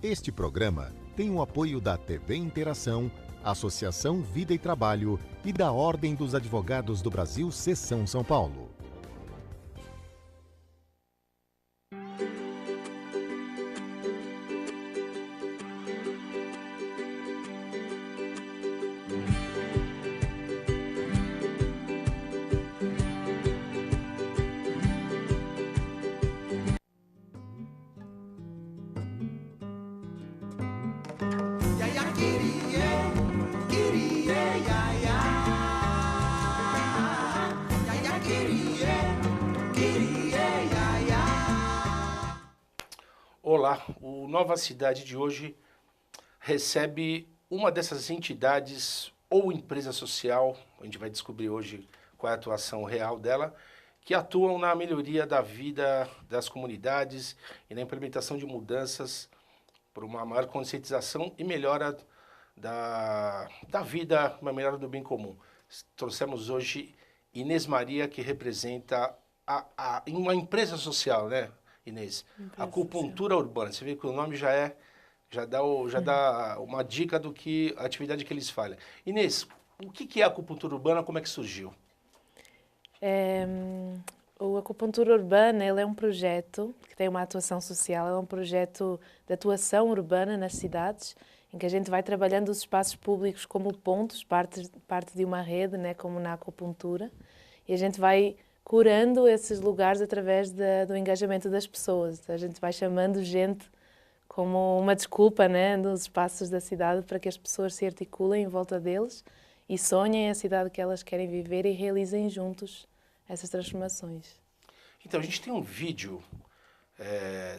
Este programa tem o apoio da TV Interação, Associação Vida e Trabalho e da Ordem dos Advogados do Brasil, Seção São Paulo. Olá, o Nova Cidade de hoje recebe uma dessas entidades ou empresa social, a gente vai descobrir hoje qual é a atuação real dela, que atuam na melhoria da vida das comunidades e na implementação de mudanças por uma maior conscientização e melhora da vida, uma melhora do bem comum. Trouxemos hoje Inês Maria, que representa uma empresa social, né, Inês? Acupuntura Urbana. Você vê que o nome já dá uma dica do que a atividade que eles fazem. Inês, o que é a acupuntura urbana? Como é que surgiu? O Acupuntura Urbana ele é um projeto que tem uma atuação social, é um projeto de atuação urbana nas cidades, em que a gente vai trabalhando os espaços públicos como pontos, parte de uma rede, né, como na acupuntura, e a gente vai curando esses lugares através do engajamento das pessoas. A gente vai chamando gente como uma desculpa, né, nos espaços da cidade para que as pessoas se articulem em volta deles e sonhem a cidade que elas querem viver e realizem juntos essas transformações. Então, a gente tem um vídeo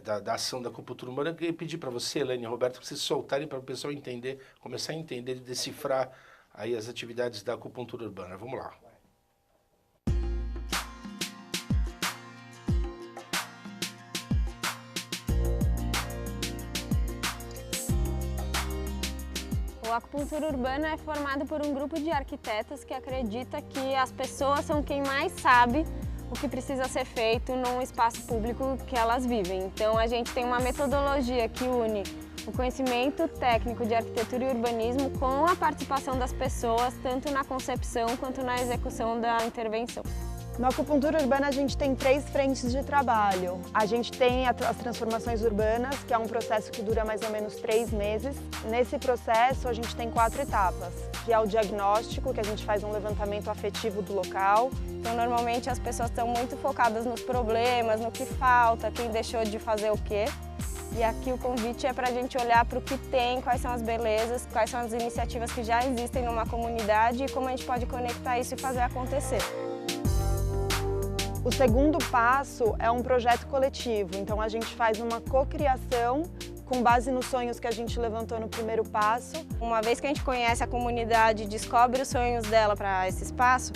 da ação da acupuntura urbana que eu pedi para você, Elaine e Roberto, para vocês soltarem para o pessoal entender, começar a entender e decifrar aí as atividades da acupuntura urbana. Vamos lá. A acupuntura urbana é formada por um grupo de arquitetas que acredita que as pessoas são quem mais sabe o que precisa ser feito num espaço público que elas vivem. Então a gente tem uma metodologia que une o conhecimento técnico de arquitetura e urbanismo com a participação das pessoas, tanto na concepção quanto na execução da intervenção. Na acupuntura urbana a gente tem 3 frentes de trabalho. A gente tem as transformações urbanas, que é um processo que dura mais ou menos 3 meses. Nesse processo a gente tem 4 etapas, que é o diagnóstico, que a gente faz um levantamento afetivo do local. Então normalmente as pessoas estão muito focadas nos problemas, no que falta, quem deixou de fazer o quê. E aqui o convite é para a gente olhar para o que tem, quais são as belezas, quais são as iniciativas que já existem numa comunidade e como a gente pode conectar isso e fazer acontecer. O segundo passo é um projeto coletivo, então a gente faz uma cocriação com base nos sonhos que a gente levantou no primeiro passo. Uma vez que a gente conhece a comunidade e descobre os sonhos dela para esse espaço,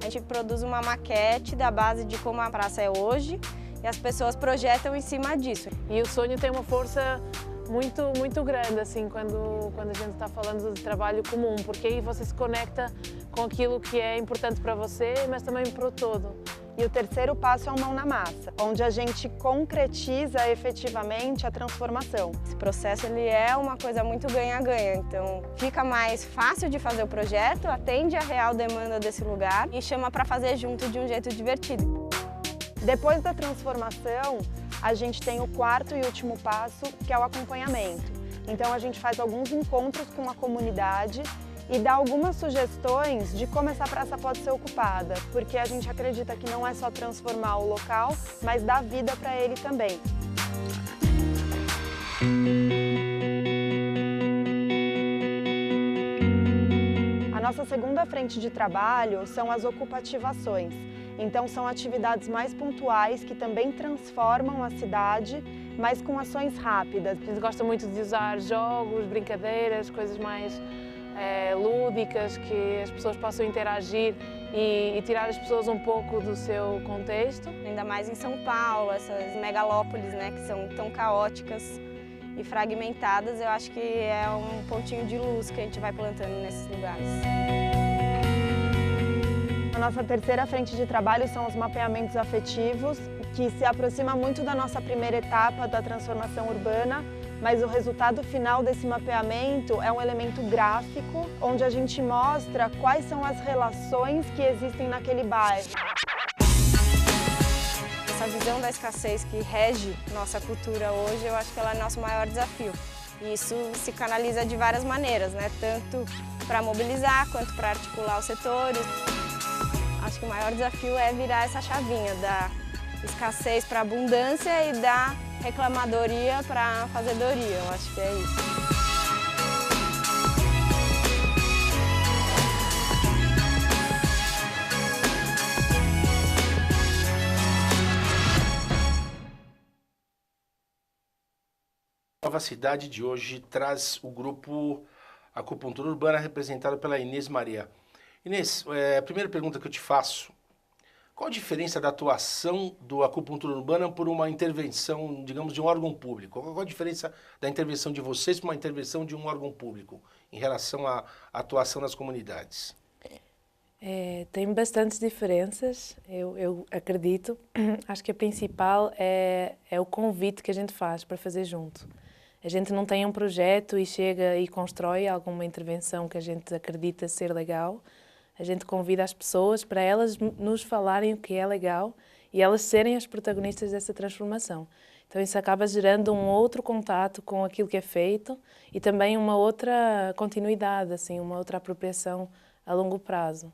a gente produz uma maquete da base de como a praça é hoje e as pessoas projetam em cima disso. E o sonho tem uma força muito grande, assim, quando a gente está falando de trabalho comum, porque aí você se conecta com aquilo que é importante para você, mas também para o todo. E o terceiro passo é o mão na massa, onde a gente concretiza efetivamente a transformação. Esse processo ele é uma coisa muito ganha-ganha, então fica mais fácil de fazer o projeto, atende a real demanda desse lugar e chama para fazer junto de um jeito divertido. Depois da transformação, a gente tem o quarto e último passo, que é o acompanhamento. Então a gente faz alguns encontros com a comunidade e dá algumas sugestões de como essa praça pode ser ocupada, porque a gente acredita que não é só transformar o local, mas dar vida para ele também. A nossa segunda frente de trabalho são as ocupativações. Então são atividades mais pontuais que também transformam a cidade, mas com ações rápidas. A gente gosta muito de usar jogos, brincadeiras, coisas mais lúdicas, que as pessoas possam interagir e tirar as pessoas um pouco do seu contexto. Ainda mais em São Paulo, essas megalópolis, né, que são tão caóticas e fragmentadas, eu acho que é um pontinho de luz que a gente vai plantando nesses lugares. A nossa terceira frente de trabalho são os mapeamentos afetivos, que se aproxima muito da nossa primeira etapa da transformação urbana, mas o resultado final desse mapeamento é um elemento gráfico, onde a gente mostra quais são as relações que existem naquele bairro. Essa visão da escassez que rege nossa cultura hoje, eu acho que ela é nosso maior desafio. E isso se canaliza de várias maneiras, né? Tanto para mobilizar quanto para articular os setores. Acho que o maior desafio é virar essa chavinha da escassez para abundância e da reclamadoria para fazedoria. Eu acho que é isso. A Nova Cidade de hoje traz o grupo Acupuntura Urbana, representado pela Inês Maria. Inês, a primeira pergunta que eu te faço: qual a diferença da atuação do Acupuntura Urbana por uma intervenção, digamos, de um órgão público? Qual a diferença da intervenção de vocês para uma intervenção de um órgão público em relação à atuação nas comunidades? Tem bastantes diferenças, eu acredito. Acho que a principal é o convite que a gente faz para fazer junto. A gente não tem um projeto e chega e constrói alguma intervenção que a gente acredita ser legal. A gente convida as pessoas para elas nos falarem o que é legal e elas serem as protagonistas dessa transformação. Então isso acaba gerando um outro contato com aquilo que é feito e também uma outra continuidade, assim, uma outra apropriação a longo prazo.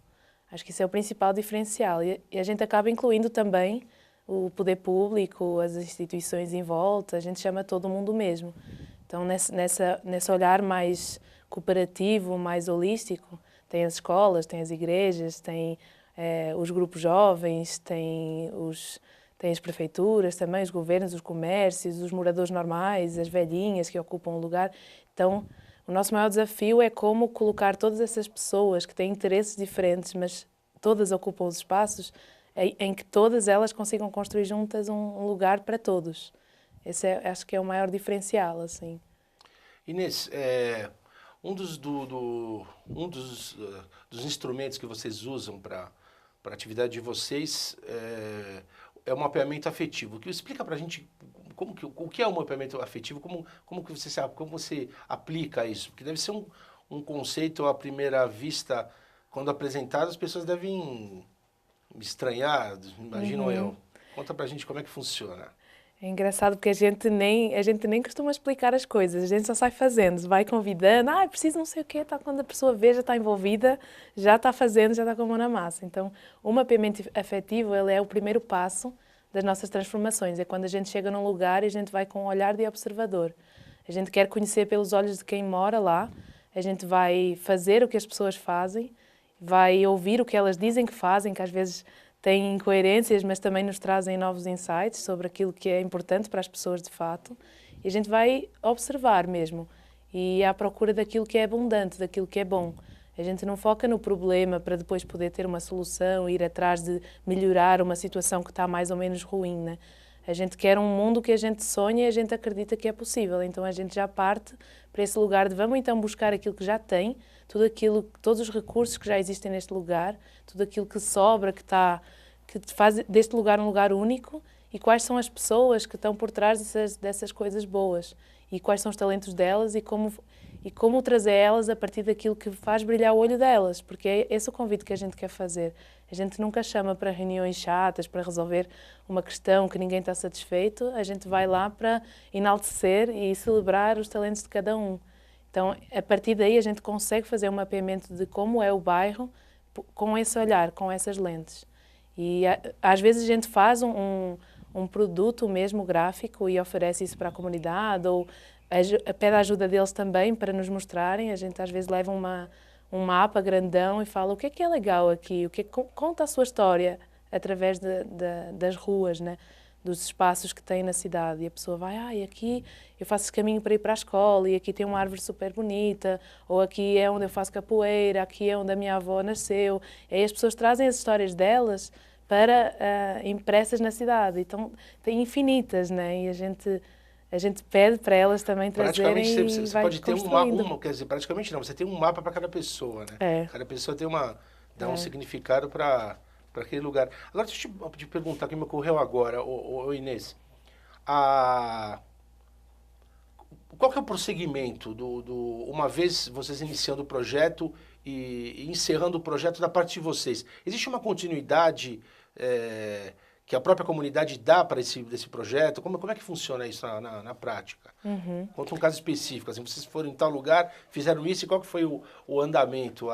Acho que isso é o principal diferencial e a gente acaba incluindo também o poder público, as instituições em volta, a gente chama todo mundo mesmo. Então nesse olhar mais cooperativo, mais holístico, tem as escolas, tem as igrejas, tem os grupos jovens, tem as prefeituras também, os governos, os comércios, os moradores normais, as velhinhas que ocupam o lugar. Então, o nosso maior desafio é como colocar todas essas pessoas que têm interesses diferentes, mas todas ocupam os espaços, em que todas elas consigam construir juntas um lugar para todos. Esse acho que é o maior diferencial, assim. Inês, um dos instrumentos que vocês usam para a atividade de vocês é o mapeamento afetivo. Explica para a gente o que é o mapeamento afetivo, como você aplica isso? Porque deve ser um conceito à primeira vista, quando apresentado, as pessoas devem estranhar, imagino eu. Conta para a gente como é que funciona. É engraçado porque a gente nem costuma explicar as coisas, a gente só sai fazendo, vai convidando, preciso não sei o quê, quando a pessoa vê, já está envolvida, já está fazendo, já está com a mão na massa. Então, o mapeamento afetivo, ele é o primeiro passo das nossas transformações, é quando a gente chega num lugar e a gente vai com um olhar de observador. A gente quer conhecer pelos olhos de quem mora lá, a gente vai fazer o que as pessoas fazem, vai ouvir o que elas dizem que fazem, que às vezes têm incoerências, mas também nos trazem novos insights sobre aquilo que é importante para as pessoas de fato. E a gente vai observar mesmo e ir à procura daquilo que é abundante, daquilo que é bom. A gente não foca no problema para depois poder ter uma solução, ir atrás de melhorar uma situação que está mais ou menos ruim, né? A gente quer um mundo que a gente sonha e a gente acredita que é possível. Então a gente já parte para esse lugar de vamos então buscar aquilo que já tem, todos os recursos que já existem neste lugar, tudo aquilo que sobra, que faz deste lugar um lugar único, e quais são as pessoas que estão por trás dessas coisas boas e quais são os talentos delas e como trazer elas a partir daquilo que faz brilhar o olho delas, porque é esse o convite que a gente quer fazer. A gente nunca chama para reuniões chatas, para resolver uma questão que ninguém está satisfeito, a gente vai lá para enaltecer e celebrar os talentos de cada um. Então, a partir daí a gente consegue fazer um mapeamento de como é o bairro com esse olhar, com essas lentes. E às vezes a gente faz um produto mesmo gráfico e oferece isso para a comunidade ou pede a ajuda deles também para nos mostrarem. A gente às vezes leva um mapa grandão e fala o que é legal aqui, conta a sua história através das ruas, né? Dos espaços que tem na cidade. E a pessoa vai, aqui eu faço esse caminho para ir para a escola e aqui tem uma árvore super bonita, ou aqui é onde eu faço capoeira, aqui é onde a minha avó nasceu. E aí as pessoas trazem as histórias delas para impressas na cidade. Então, tem infinitas, né? E a gente pede para elas também trazerem praticamente, e você vai pode ter construindo. praticamente não, você tem um mapa para cada pessoa, né? Cada pessoa tem dá um significado para aquele lugar. Agora, deixa eu te perguntar, o que me ocorreu agora, Inês. qual que é o prosseguimento uma vez vocês iniciando o projeto e encerrando o projeto da parte de vocês? Existe uma continuidade que a própria comunidade dá para desse projeto? Como é que funciona isso na prática? Conta um caso específico, assim, vocês foram em tal lugar, fizeram isso, e qual que foi o andamento,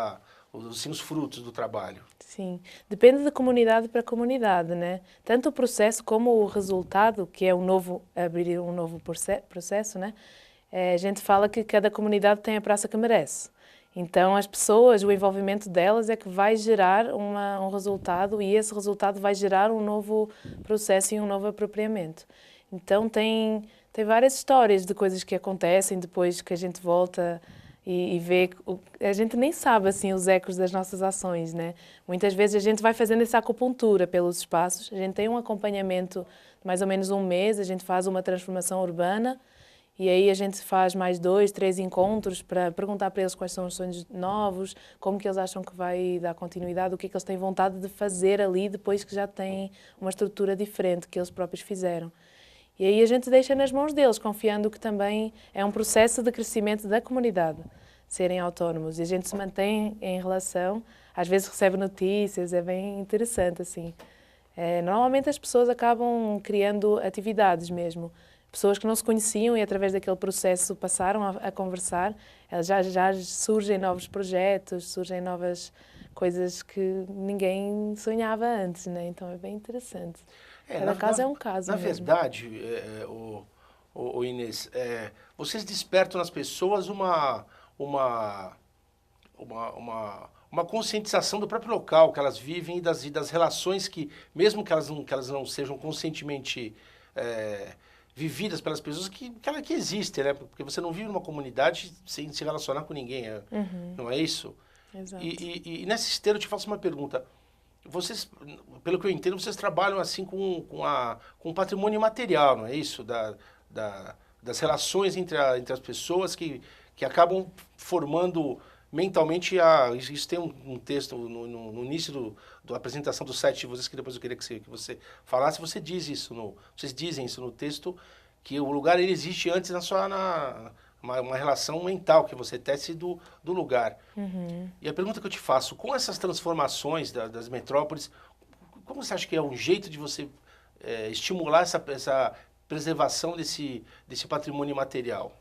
os frutos do trabalho? Sim, depende de comunidade para comunidade, né? Tanto o processo como o resultado, que é abrir um novo processo, né? A gente fala que cada comunidade tem a praça que merece. Então, as pessoas, o envolvimento delas é que vai gerar um resultado, e esse resultado vai gerar um novo processo e um novo apropriamento. Então, tem várias histórias de coisas que acontecem depois que a gente volta e vê. A gente nem sabe assim os ecos das nossas ações, né? Muitas vezes a gente vai fazendo essa acupuntura pelos espaços, a gente tem um acompanhamento de mais ou menos um mês, a gente faz uma transformação urbana, e aí a gente faz mais 2, 3 encontros para perguntar para eles quais são os sonhos novos, como que eles acham que vai dar continuidade, o que é que eles têm vontade de fazer ali depois que já têm uma estrutura diferente que eles próprios fizeram. E aí a gente deixa nas mãos deles, confiando que também é um processo de crescimento da comunidade, serem autónomos. E a gente se mantém em relação, às vezes recebe notícias, é bem interessante assim. Normalmente as pessoas acabam criando atividades mesmo. Pessoas que não se conheciam e através daquele processo passaram a conversar, já surgem novos projetos, surgem novas coisas que ninguém sonhava antes, né? Então é bem interessante. Cada caso é um caso na mesmo. verdade, Inês, vocês despertam nas pessoas uma conscientização do próprio local que elas vivem e das relações que, mesmo que elas não sejam conscientemente vividas pelas pessoas que existem, né? Porque você não vive numa comunidade sem se relacionar com ninguém, não é isso? Exato. E nessa esteira eu te faço uma pergunta. Vocês, pelo que eu entendo, vocês trabalham assim com o patrimônio imaterial, não é isso? Das relações entre as pessoas que acabam formando mentalmente Isso tem um texto no início da apresentação do site de vocês, que depois eu queria que você falasse. Vocês dizem isso no texto, que o lugar ele existe antes uma relação mental que você tece do lugar. E a pergunta que eu te faço, com essas transformações das metrópoles, como você acha que é um jeito de você estimular essa preservação desse patrimônio imaterial?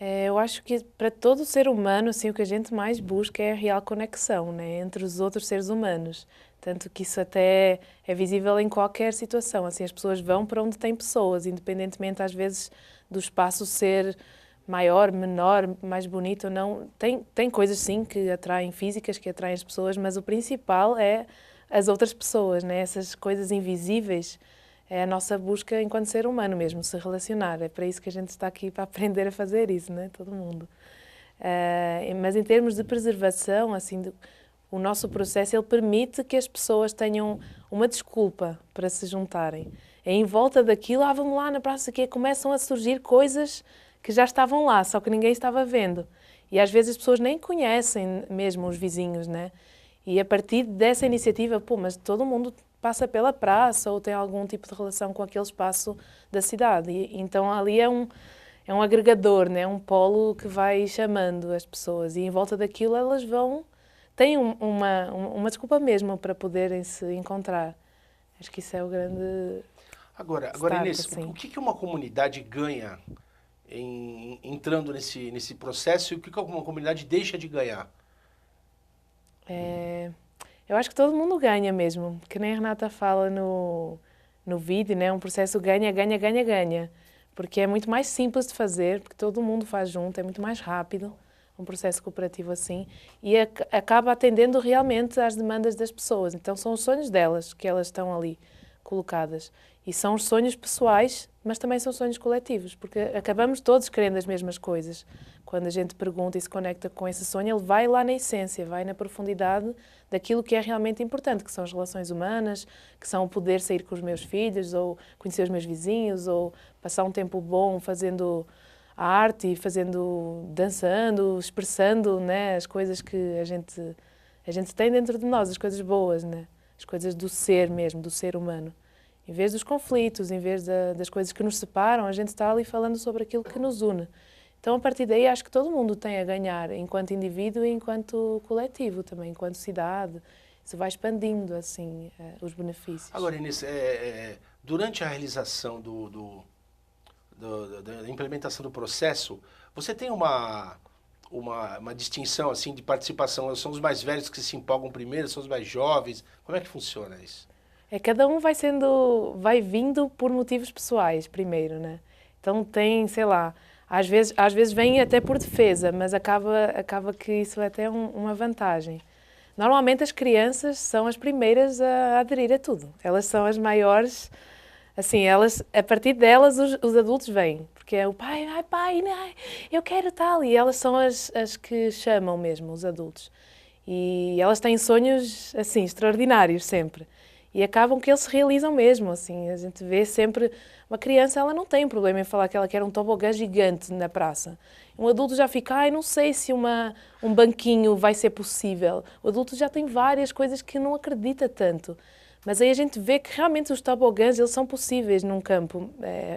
Eu acho que para todo ser humano, assim, o que a gente mais busca é a real conexão, né, entre os outros seres humanos. Tanto que isso até é visível em qualquer situação. Assim, as pessoas vão para onde tem pessoas, independentemente às vezes do espaço ser maior, menor, mais bonito ou não. Tem coisas sim que atraem, físicas que atraem as pessoas, mas o principal é as outras pessoas, né? Essas coisas invisíveis. É a nossa busca enquanto ser humano mesmo, se relacionar. É para isso que a gente está aqui, para aprender a fazer isso, né? Todo mundo. Mas em termos de preservação, assim, o nosso processo ele permite que as pessoas tenham uma desculpa para se juntarem. E em volta daquilo, vamos lá na praça, que começam a surgir coisas que já estavam lá, só que ninguém estava vendo. E às vezes as pessoas nem conhecem mesmo os vizinhos, né? E a partir dessa iniciativa, mas todo mundo passa pela praça ou tem algum tipo de relação com aquele espaço da cidade. E, então ali é um agregador, né? Um polo que vai chamando as pessoas e em volta daquilo elas têm uma desculpa mesmo para poderem se encontrar. Acho que isso é o grande Agora Inês, assim. o que uma comunidade ganha entrando nesse processo e o que uma comunidade deixa de ganhar? Eu acho que todo mundo ganha mesmo, que nem a Renata fala no vídeo, né? Um processo ganha, ganha, ganha, ganha. Porque é muito mais simples de fazer, porque todo mundo faz junto, é muito mais rápido, um processo cooperativo assim, e acaba atendendo realmente às demandas das pessoas. Então são os sonhos delas que elas estão ali colocadas. E são os sonhos pessoais, mas também são sonhos coletivos, porque acabamos todos querendo as mesmas coisas. Quando a gente pergunta e se conecta com esse sonho, ele vai lá na essência, vai na profundidade daquilo que é realmente importante, que são as relações humanas, que são o poder sair com os meus filhos, ou conhecer os meus vizinhos, ou passar um tempo bom fazendo a arte, dançando, expressando, né, as coisas que a gente tem dentro de nós, as coisas boas, né, as coisas do ser mesmo, do ser humano. Em vez dos conflitos, em vez das coisas que nos separam, a gente está ali falando sobre aquilo que nos une. Então, a partir daí, acho que todo mundo tem a ganhar, enquanto indivíduo e enquanto coletivo também, enquanto cidade. Isso vai expandindo, assim, os benefícios. Agora, Inês, durante a realização da implementação do processo, você tem uma distinção, assim, de participação? São os mais velhos que se empolgam primeiro, são os mais jovens? Como é que funciona isso? Cada um vai vindo por motivos pessoais primeiro, né? Então tem, sei lá, às vezes vem até por defesa, mas acaba que isso é até uma vantagem. Normalmente as crianças são as primeiras a aderir a tudo. Elas são as maiores, assim, a partir delas os adultos vêm. Porque é o pai, eu quero tal. E elas são as que chamam mesmo os adultos. E elas têm sonhos, assim, extraordinários sempre. E acabam que eles se realizam mesmo, assim. A gente vê sempre... Uma criança, ela não tem problema em falar que ela quer um tobogã gigante na praça. Um adulto já fica, não sei se um banquinho vai ser possível. O adulto já tem várias coisas que não acredita tanto. Mas aí a gente vê que realmente os tobogãs, eles são possíveis num campo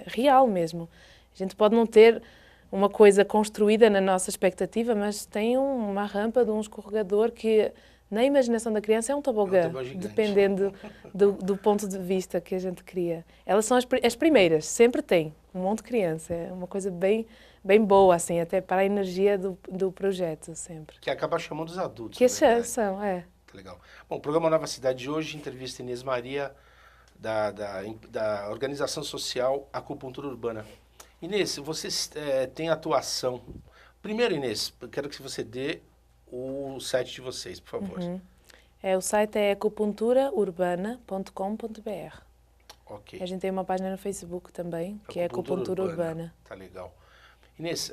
real mesmo. A gente pode não ter uma coisa construída na nossa expectativa, mas tem uma rampa de um escorregador que... Na imaginação da criança é um tobogã, dependendo do ponto de vista que a gente cria. Elas são as primeiras, sempre tem, um monte de criança. É uma coisa bem boa, assim, até para a energia do projeto, sempre. Que acaba chamando os adultos. Que são. Que legal. Bom, o programa Nova Cidade de hoje entrevista Inês Maria, da organização social Acupuntura Urbana. Inês, você tem atuação... Primeiro, Inês, eu quero que você dê o site de vocês, por favor. O site é acupunturaUrbana.com.br. Ok. A gente tem uma página no Facebook também, que é Acupuntura Urbana. Tá legal. Inês,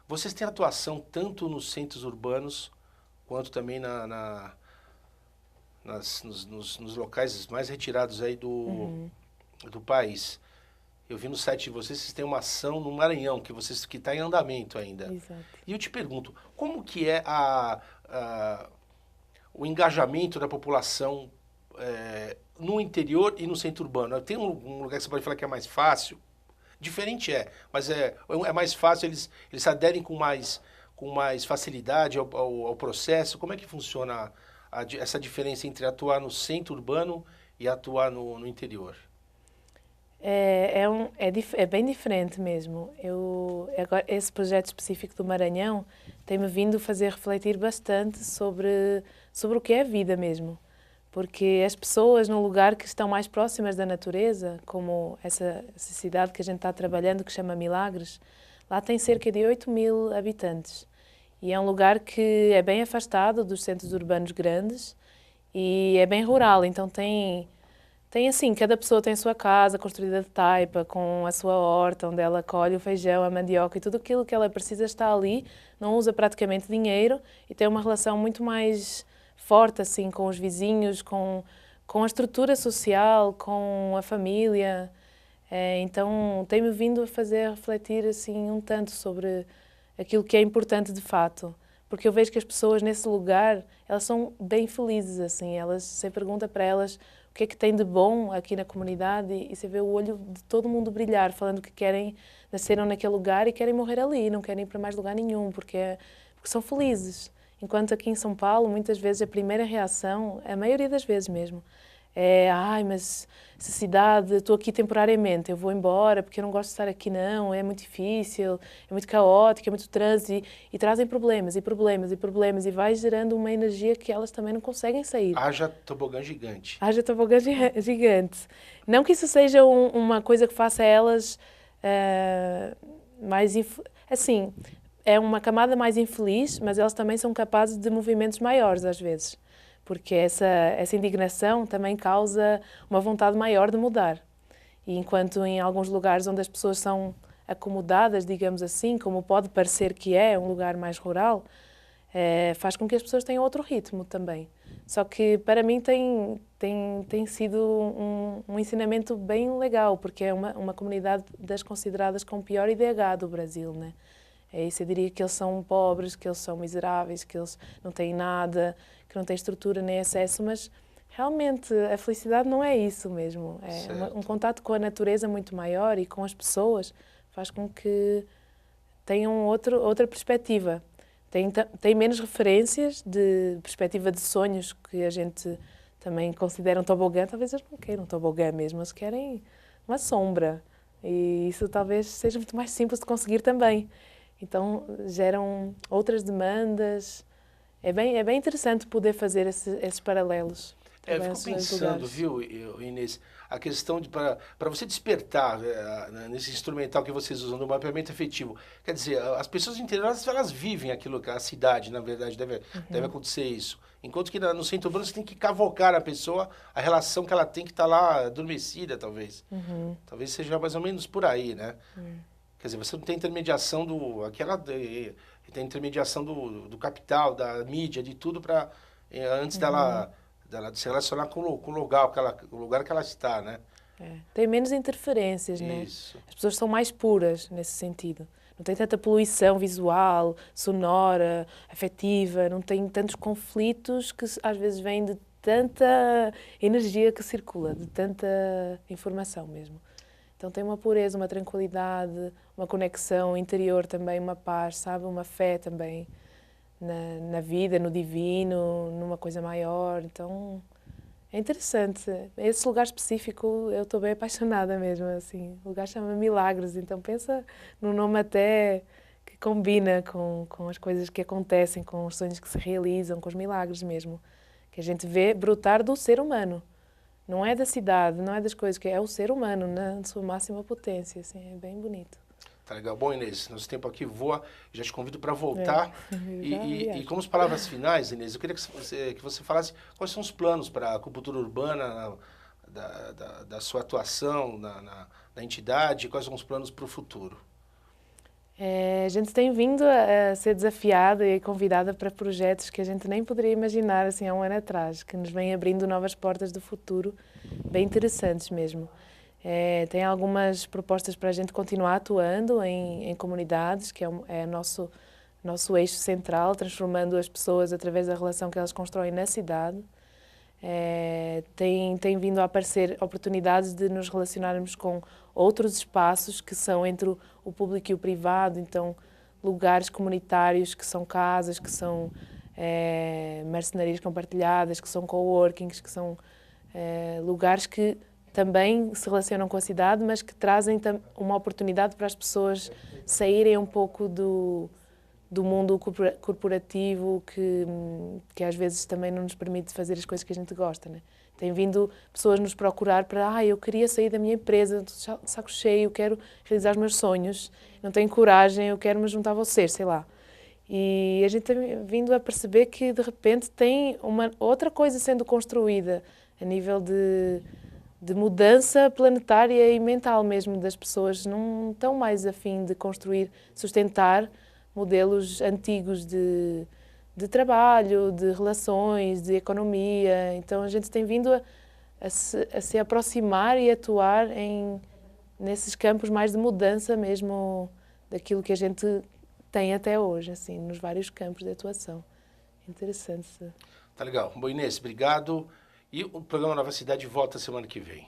vocês têm atuação tanto nos centros urbanos, quanto também nos locais mais retirados aí do país. Eu vi no site de vocês têm uma ação no Maranhão, que está em andamento ainda. Exato. E eu te pergunto, como que é o engajamento da população no interior e no centro urbano? Tem um lugar que você pode falar que é mais fácil? Diferente mas é mais fácil, eles se aderem com mais facilidade ao processo. Como é que funciona essa diferença entre atuar no centro urbano e atuar no interior? É bem diferente mesmo. Agora, esse projeto específico do Maranhão tem-me vindo fazer refletir bastante sobre o que é a vida mesmo. Porque as pessoas no lugar que estão mais próximas da natureza, como essa cidade que a gente está trabalhando, que chama Milagres, lá tem cerca de 8.000 habitantes. E é um lugar que é bem afastado dos centros urbanos grandes e é bem rural, então tem assim, cada pessoa tem a sua casa construída de taipa, com a sua horta, onde ela colhe o feijão, a mandioca e tudo aquilo que ela precisa está ali, não usa praticamente dinheiro e tem uma relação muito mais forte, assim, com os vizinhos, com a estrutura social, com a família. Então, tem-me vindo a fazer refletir, assim, um tanto sobre aquilo que é importante de fato. Porque eu vejo que as pessoas nesse lugar, elas são bem felizes, assim, você pergunta para elas o que é que tem de bom aqui na comunidade e você vê o olho de todo mundo brilhar, falando que nasceram naquele lugar e querem morrer ali, não querem ir para mais lugar nenhum, porque são felizes. Enquanto aqui em São Paulo, muitas vezes a primeira reação, a maioria das vezes mesmo, mas essa cidade, estou aqui temporariamente, eu vou embora porque eu não gosto de estar aqui não, é muito difícil, é muito caótico, é muito trânsito e trazem problemas e vai gerando uma energia que elas também não conseguem sair. Haja tobogã gigante. Haja tobogã gigante. Não que isso seja uma coisa que faça elas mais... Assim, é uma camada mais infeliz, mas elas também são capazes de movimentos maiores às vezes. Porque essa indignação também causa uma vontade maior de mudar. E enquanto em alguns lugares onde as pessoas são acomodadas, digamos assim, como pode parecer que é um lugar mais rural, faz com que as pessoas tenham outro ritmo também. Só que para mim tem sido um ensinamento bem legal, porque é uma comunidade das consideradas com pior IDH do Brasil, né? Isso eu diria que eles são pobres, que eles são miseráveis, que eles não têm nada, que não têm estrutura nem acesso, mas realmente a felicidade não é isso mesmo. É um contato com a natureza muito maior e com as pessoas faz com que tenham outra perspectiva. Tem menos referências de perspectiva de sonhos que a gente também considera um tobogã. Talvez eles não queiram um tobogã mesmo, eles querem uma sombra. E isso talvez seja muito mais simples de conseguir também. Então geram outras demandas. É bem interessante poder fazer esses paralelos. Eu fico pensando, viu, Inês, a questão de para você despertar nesse instrumental que vocês usam do mapeamento efetivo, quer dizer, as pessoas interiores elas vivem aquilo, a cidade, na verdade, deve acontecer isso. Enquanto que no centro urbano você tem que cavocar a pessoa, a relação que ela tem que estar lá adormecida, talvez. Talvez seja mais ou menos por aí, né? Quer dizer, você não tem intermediação tem intermediação do capital, da mídia, de tudo para antes dela se relacionar com o lugar que ela está, né? Tem menos interferências, né? Isso. As pessoas são mais puras nesse sentido. Não tem tanta poluição visual, sonora, afetiva, não tem tantos conflitos que às vezes vêm de tanta energia que circula, de tanta informação mesmo. Então tem uma pureza, uma tranquilidade, uma conexão interior também, uma paz, sabe? Uma fé também na vida, no divino, numa coisa maior. Então é interessante. Esse lugar específico eu estou bem apaixonada mesmo. Assim. O lugar chama Milagres, então pensa num nome até que combina com as coisas que acontecem, com os sonhos que se realizam, com os milagres mesmo. Que a gente vê brotar do ser humano. Não é da cidade, não é das coisas, que é o ser humano na sua máxima potência. Assim, é bem bonito. Tá legal. Bom, Inês, nosso tempo aqui voa, já te convido para voltar. E como as palavras finais, Inês, eu queria que você falasse quais são os planos para a acupuntura urbana, da sua atuação na entidade, quais são os planos para o futuro. A gente tem vindo a ser desafiada e convidada para projetos que a gente nem poderia imaginar assim, há um ano atrás, que nos vêm abrindo novas portas do futuro, bem interessantes mesmo. Tem algumas propostas para a gente continuar atuando em comunidades, que é o nosso eixo central, transformando as pessoas através da relação que elas constroem na cidade. Tem vindo a aparecer oportunidades de nos relacionarmos com outros espaços que são entre o público e o privado, então lugares comunitários que são casas, que são marcenarias compartilhadas, que são coworkings, que são lugares que também se relacionam com a cidade, mas que trazem uma oportunidade para as pessoas saírem um pouco do mundo corporativo que às vezes também não nos permite fazer as coisas que a gente gosta, né? Tem vindo pessoas nos procurar para, eu queria sair da minha empresa, estou de saco cheio, quero realizar os meus sonhos, não tenho coragem, eu quero me juntar a vocês, sei lá. E a gente tem vindo a perceber que de repente tem uma outra coisa sendo construída a nível de mudança planetária e mental mesmo, das pessoas não estão mais a fim de construir, sustentar modelos antigos de trabalho, de relações, de economia. Então a gente tem vindo a se aproximar e atuar nesses campos mais de mudança mesmo daquilo que a gente tem até hoje, assim, nos vários campos de atuação. Interessante. Tá legal. Bom, Inês, obrigado. E o programa Nova Cidade volta semana que vem.